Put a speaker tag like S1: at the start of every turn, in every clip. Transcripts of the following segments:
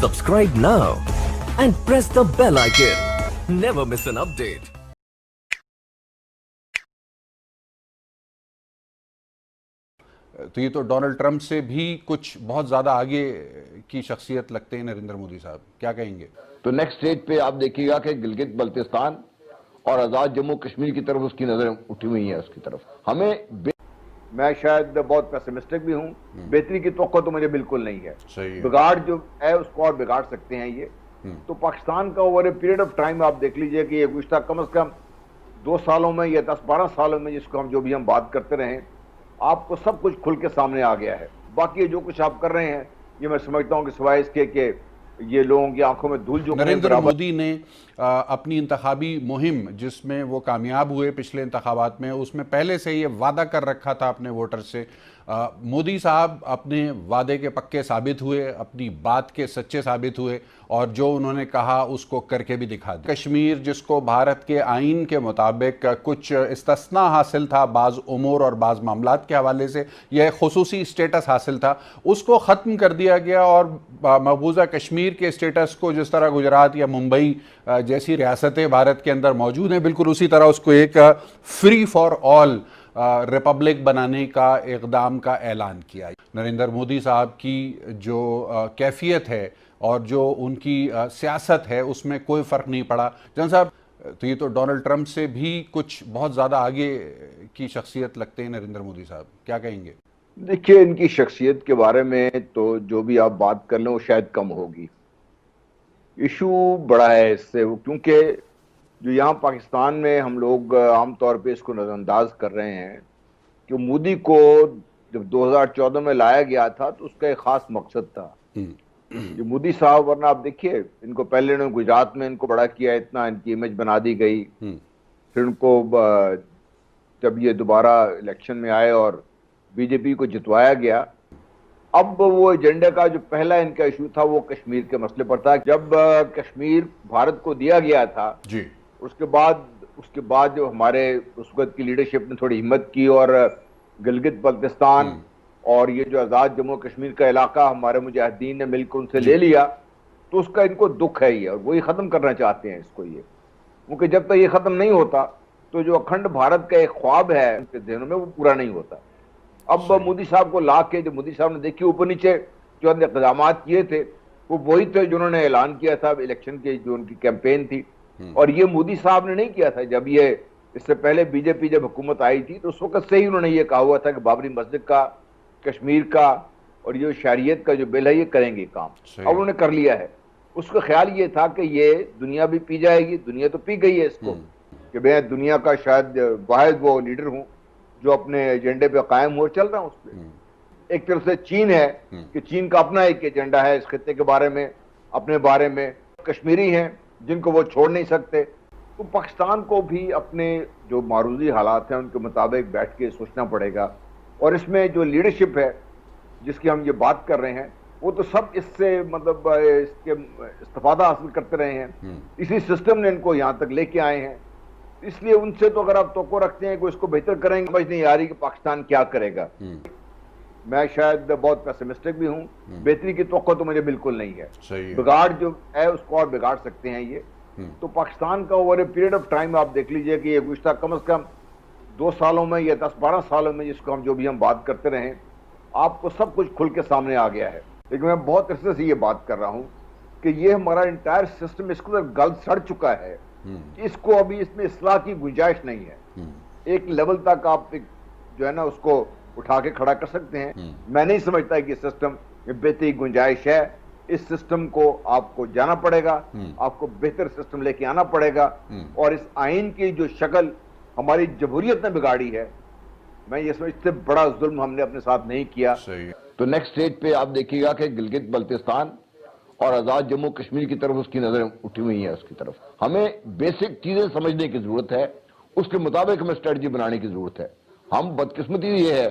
S1: Subscribe now and press the bell icon. Never miss an update.
S2: तो ये तो Donald Trump से भी कुछ बहुत ज्यादा आगे की शख्सियत लगते हैं नरेंद्र मोदी साहब, क्या कहेंगे?
S3: तो नेक्स्ट स्टेज पे आप देखिएगा कि गिलगित बल्तिस्तान और आजाद जम्मू कश्मीर की तरफ उसकी नजरें उठी हुई हैं। उसकी तरफ मैं शायद बहुत पेसिमिस्टिक भी हूं, बेहतरी की तवक्को तो मुझे बिल्कुल नहीं है।
S2: सही है।
S3: बिगाड़ जो है उसको और बिगाड़ सकते हैं ये। तो पाकिस्तान का over a period of time आप देख लीजिए कि ये गुज़श्ता कम से कम 2 सालों में या 10-12 सालों में जिसको हम जो भी हम बात करते रहे, आपको सब कुछ खुल के सामने आ गया है। बाकी जो कुछ आप कर रहे हैं ये मैं समझता हूं कि सिवाय इसके कि ये लोगों की आंखों में धूल जो
S2: नरेंद्र मोदी ने अपनी इंतखाबी मुहिम जिसमें वो कामयाब हुए पिछले इंतखाबात में, उसमें पहले से ये वादा कर रखा था अपने वोटर से। मोदी साहब अपने वादे के पक्के साबित हुए, अपनी बात के सच्चे साबित हुए और जो उन्होंने कहा उसको करके भी दिखा दिया। कश्मीर जिसको भारत के आइन के मुताबिक कुछ इस्तिस्ना हासिल था बाज़ उमूर और बाज़ मामलात के हवाले से, यह खुसूसी स्टेटस हासिल था, उसको ख़त्म कर दिया गया और मकबूजा कश्मीर के स्टेटस को जिस तरह गुजरात या मुंबई जैसी रियासतें भारत के अंदर मौजूद हैं, बिल्कुल उसी तरह उसको एक फ्री फॉर ऑल रिपब्लिक बनाने का इक़दाम का ऐलान किया। नरेंद्र मोदी साहब की जो कैफियत है और जो उनकी सियासत है उसमें कोई फ़र्क नहीं पड़ा। जन साहब, तो ये तो डोनाल्ड ट्रंप से भी कुछ बहुत ज़्यादा आगे की शख्सियत लगते हैं नरेंद्र मोदी साहब, क्या कहेंगे?
S3: देखिए, इनकी शख्सियत के बारे में तो जो भी आप बात कर लें वो शायद कम होगी। इशू बड़ा है इससे, क्योंकि जो यहाँ पाकिस्तान में हम लोग आमतौर पे इसको नज़रअंदाज कर रहे हैं कि मोदी को जब 2014 में लाया गया था तो उसका एक खास मकसद था। ये मोदी साहब, वरना आप देखिए इनको पहले इन्होंने गुजरात में इनको बड़ा किया, इतना इनकी इमेज बना दी गई। फिर इनको जब ये दोबारा इलेक्शन में आए और बीजेपी को जितवाया गया, अब वो एजेंडे का जो पहला इनका इशू था वो कश्मीर के मसले पर था। जब कश्मीर भारत को दिया गया था
S2: जी,
S3: उसके बाद जो हमारे उस वक्त की लीडरशिप ने थोड़ी हिम्मत की और गिलगित बल्तिस्तान और ये जो आजाद जम्मू कश्मीर का इलाका हमारे मुजाहिदीन ने मिलकर उनसे ले लिया, तो उसका इनको दुख है ये, और वही खत्म करना चाहते हैं इसको ये। क्योंकि जब तक ये खत्म नहीं होता तो जो अखंड भारत का एक ख्वाब है उनके ज़हनों में वो पूरा नहीं होता। अब मोदी साहब को ला के जो मोदी साहब ने देखिए ऊपर नीचे जो इक़दाम किए थे वो वही थे जो उन्होंने ऐलान किया था इलेक्शन की जो उनकी कैंपेन थी। और ये मोदी साहब ने नहीं किया था। जब ये इससे पहले बीजेपी जब हुकूमत आई थी तो उस वक्त से ही उन्होंने ये कहा हुआ था कि बाबरी मस्जिद का, कश्मीर का और ये शरीयत का जो बिल है ये करेंगे काम। अब उन्होंने कर लिया है। उसका ख्याल ये था कि ये दुनिया भी पी जाएगी, दुनिया तो पी गई है इसको, कि मैं दुनिया का शायद वाहिद वो लीडर हूं जो अपने एजेंडे पे कायम हुआ चल रहा हूं उस पर। एक तरफ से चीन है कि चीन का अपना एक एजेंडा है इस खित्ते के बारे में, अपने बारे में। कश्मीरी हैं जिनको वो छोड़ नहीं सकते। तो पाकिस्तान को भी अपने जो मारूजी हालात हैं उनके मुताबिक बैठ के सोचना पड़ेगा। और इसमें जो लीडरशिप है जिसकी हम ये बात कर रहे हैं वो तो सब इससे मतलब इसके इस्तिफादा हासिल करते रहे हैं। इसी सिस्टम ने इनको यहाँ तक लेके आए हैं। इसलिए उनसे तो अगर आप तवक्को रखते हैं कि इसको बेहतर करेंगे, समझ नहीं आ रही कि पाकिस्तान क्या करेगा। मैं शायद बहुत पेसिमिस्टिक भी हूं, बेहतरी की तवक्को तो मुझे बिल्कुल नहीं है। बिगाड़ जो है उसको और बिगाड़ सकते हैं ये। तो पाकिस्तान का over a period of time आप देख लीजिए कि ये गुज़श्ता कम से कम 2 सालों में या 10-12 सालों में जिसको हम जो भी हम बात करते रहे, आपको सब कुछ खुल के सामने आ गया है। लेकिन मैं बहुत अरसे से ये बात कर रहा हूं कि ये हमारा इंटायर सिस्टम इसको गल सड़ चुका है। इसको अभी इसमें इस्लाह की गुंजाइश नहीं है। एक लेवल तक आप जो है ना उसको उठा के खड़ा कर सकते हैं। मैं नहीं समझता कि सिस्टम में बेहतरी गुंजाइश है। इस सिस्टम को आपको जाना पड़ेगा, आपको बेहतर सिस्टम लेके आना पड़ेगा। और इस आइन की जो शक्ल हमारी जमहूरियत ने बिगाड़ी है, मैं ये समझते बड़ा जुल्म हमने अपने साथ नहीं किया। तो नेक्स्ट स्टेज पे आप देखिएगा कि गिलगित बल्तिस्तान और आजाद जम्मू कश्मीर की तरफ उसकी नजरें उठी हुई हैं। उसकी तरफ हमें बेसिक चीजें समझने की जरूरत है, उसके मुताबिक हमें स्ट्रेटजी बनाने की जरूरत है। हम बदकिस्मती ये है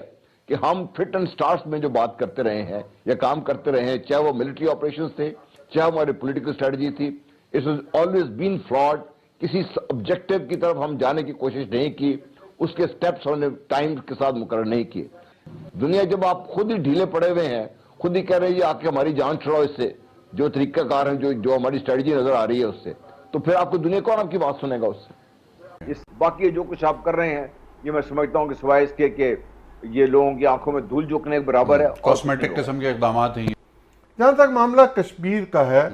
S3: कि हम फिट एंड स्टार्ट में जो बात करते रहे हैं या काम करते रहे हैं, चाहे वो मिलिट्री ऑपरेशंस थे, चाहे हमारी पॉलिटिकल स्ट्रेटजी थी, it has always been flawed. किसी ऑब्जेक्टिव की तरफ हम जाने की कोशिश नहीं की, उसके स्टेप्स हमने टाइम के साथ मुकर्रर नहीं किए। दुनिया जब आप खुद ही ढीले पड़े हुए हैं, खुद ही कह रहे हैं आके हमारी जान छुड़ाओ इससे,
S4: जो तरीकाकार है, जो हमारी स्ट्रेटजी नजर आ रही है उससे, तो फिर आपको दुनिया कौन आपकी बात सुनेगा उससे।
S3: इस बाकी जो कुछ आप कर रहे हैं ये मैं समझता हूं कि सिवाय इसके कि ये लोगों की आंखों में धूल झोंकने के बराबर है।
S2: कॉस्मेटिक किस्म के इकदाम हैं।
S5: जहां तक मामला कश्मीर का है,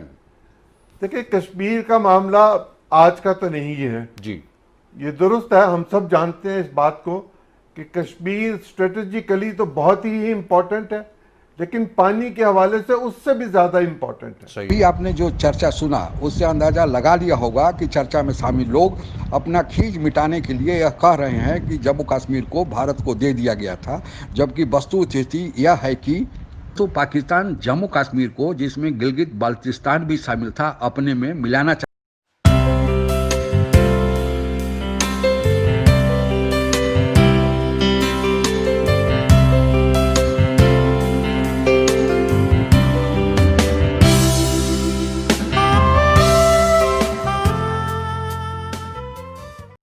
S5: देखिए कश्मीर का मामला आज का तो नहीं है
S2: जी,
S5: ये दुरुस्त है, हम सब जानते हैं इस बात को कि कश्मीर स्ट्रेटेजिकली तो बहुत ही इंपॉर्टेंट है, लेकिन पानी के हवाले से उससे भी ज्यादा इंपॉर्टेंट है।
S2: सही।
S6: भी आपने जो चर्चा सुना उससे अंदाजा लगा लिया होगा कि चर्चा में शामिल लोग अपना खींच मिटाने के लिए यह कह रहे हैं कि जम्मू कश्मीर को भारत को दे दिया गया था, जबकि वस्तुस्थिति यह है कि तो पाकिस्तान जम्मू कश्मीर को, जिसमें गिलगित बाल्टिस्तान भी शामिल था, अपने में मिलाना